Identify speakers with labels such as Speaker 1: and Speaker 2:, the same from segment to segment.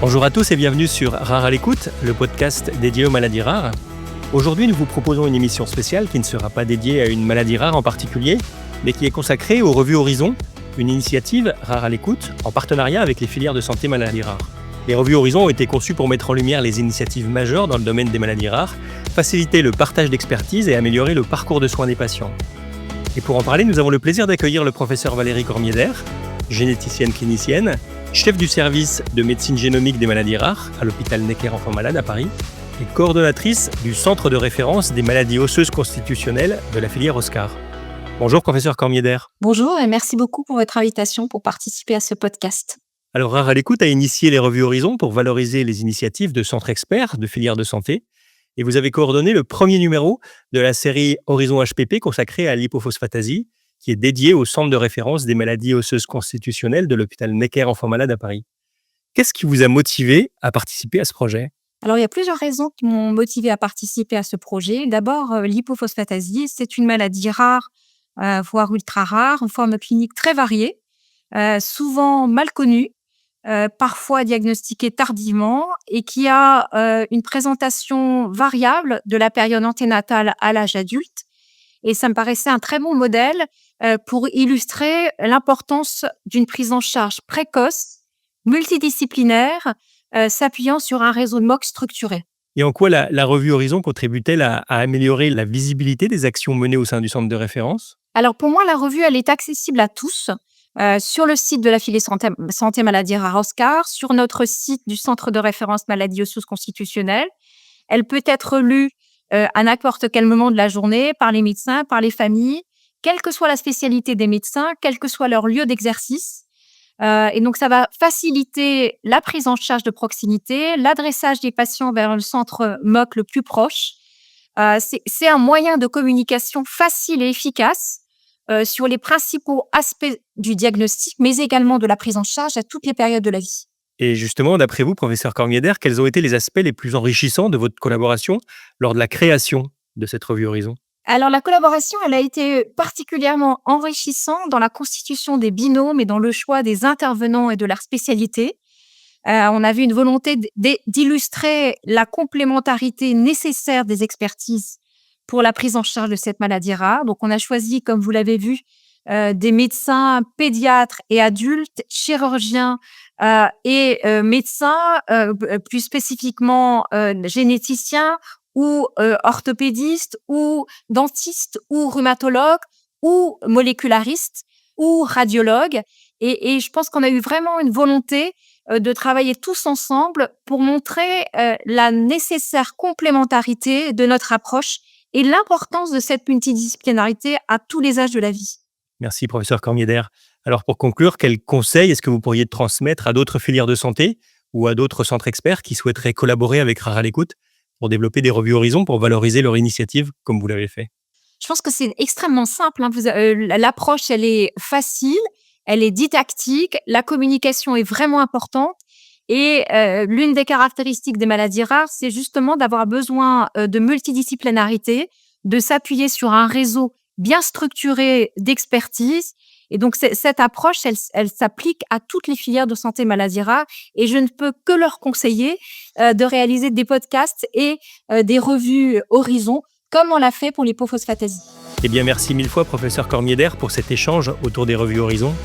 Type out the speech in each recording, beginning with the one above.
Speaker 1: Bonjour à tous et bienvenue sur Rare à l'écoute, le podcast dédié aux maladies rares. Aujourd'hui, nous vous proposons une émission spéciale qui ne sera pas dédiée à une maladie rare en particulier, mais qui est consacrée aux revues Horizon, une initiative Rare à l'écoute en partenariat avec les filières de santé maladies rares. Les revues Horizon ont été conçues pour mettre en lumière les initiatives majeures dans le domaine des maladies rares, faciliter le partage d'expertise et améliorer le parcours de soins des patients. Et pour en parler, nous avons le plaisir d'accueillir le professeur Valérie Cormier-Daire, généticienne clinicienne, chef du service de médecine génomique des maladies rares à l'hôpital Necker Enfants Malades à Paris et coordonnatrice du centre de référence des maladies osseuses constitutionnelles de la filière Oscar. Bonjour professeur Cormier-Daire.
Speaker 2: Bonjour et merci beaucoup pour votre invitation pour participer à ce podcast.
Speaker 1: Alors Rare à l'écoute a initié les revues Horizon pour valoriser les initiatives de centres experts de filières de santé et vous avez coordonné le premier numéro de la série Horizon HPP consacrée à l'hypophosphatasie, qui est dédié au centre de référence des maladies osseuses constitutionnelles de l'hôpital Necker Enfants Malades à Paris. Qu'est-ce qui vous a motivé à participer à ce projet ?
Speaker 2: Alors, il y a plusieurs raisons qui m'ont motivé à participer à ce projet. D'abord, l'hypophosphatasie, c'est une maladie rare, voire ultra rare, en forme clinique très variée, souvent mal connue, parfois diagnostiquée tardivement et qui a une présentation variable de la période anténatale à l'âge adulte. Et ça me paraissait un très bon modèle pour illustrer l'importance d'une prise en charge précoce, multidisciplinaire, s'appuyant sur un réseau de MOC structuré.
Speaker 1: Et en quoi la revue Horizon contribue-t-elle à améliorer la visibilité des actions menées au sein du centre de référence ?
Speaker 2: Alors pour moi, la revue, elle est accessible à tous sur le site de la filière santé maladies rares Oscar, sur notre site du centre de référence maladies osseuses constitutionnelles. Elle peut être lue à n'importe quel moment de la journée par les médecins, par les familles, quelle que soit la spécialité des médecins, quel que soit leur lieu d'exercice. Et donc, ça va faciliter la prise en charge de proximité, l'adressage des patients vers le centre MOC le plus proche. C'est un moyen de communication facile et efficace sur les principaux aspects du diagnostic, mais également de la prise en charge à toutes les périodes de la vie.
Speaker 1: Et justement, d'après vous, professeur Cormier-Daire, quels ont été les aspects les plus enrichissants de votre collaboration lors de la création de cette revue Horizon ?
Speaker 2: Alors, la collaboration, elle a été particulièrement enrichissante dans la constitution des binômes et dans le choix des intervenants et de leur spécialité. On avait une volonté d'illustrer la complémentarité nécessaire des expertises pour la prise en charge de cette maladie rare. Donc, on a choisi, comme vous l'avez vu, des médecins pédiatres et adultes, chirurgiens et médecins, plus spécifiquement généticiens ou orthopédistes ou dentistes ou rhumatologues ou molécularistes ou radiologues. Et je pense qu'on a eu vraiment une volonté de travailler tous ensemble pour montrer la nécessaire complémentarité de notre approche et l'importance de cette multidisciplinarité à tous les âges de la vie.
Speaker 1: Merci, professeur Cormier-Daire. Alors, pour conclure, quels conseils est-ce que vous pourriez transmettre à d'autres filières de santé ou à d'autres centres experts qui souhaiteraient collaborer avec Rare à l'écoute pour développer des revues Horizon pour valoriser leur initiative comme vous l'avez fait ?
Speaker 2: Je pense que c'est extrêmement simple. L'approche, elle est facile, elle est didactique, la communication est vraiment importante. Et l'une des caractéristiques des maladies rares, c'est justement d'avoir besoin de multidisciplinarité, de s'appuyer sur un réseau bien structuré d'expertise. Et donc, cette approche, elle s'applique à toutes les filières de santé maladies rares. Et je ne peux que leur conseiller de réaliser des podcasts et des revues Horizon, comme on l'a fait pour l'hypophosphatasie.
Speaker 1: Eh bien, merci mille fois, professeur Cormier-Daire, pour cet échange autour des revues Horizon.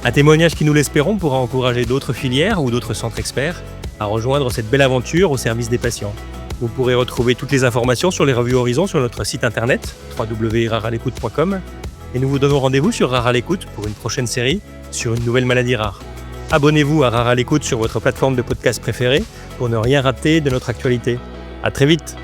Speaker 1: Un témoignage qui, nous l'espérons, pourra encourager d'autres filières ou d'autres centres experts à rejoindre cette belle aventure au service des patients. Vous pourrez retrouver toutes les informations sur les revues Horizon sur notre site internet www.rarealecoute.com et nous vous donnons rendez-vous sur Rare à l'écoute pour une prochaine série sur une nouvelle maladie rare. Abonnez-vous à Rare à l'écoute sur votre plateforme de podcast préférée pour ne rien rater de notre actualité. À très vite.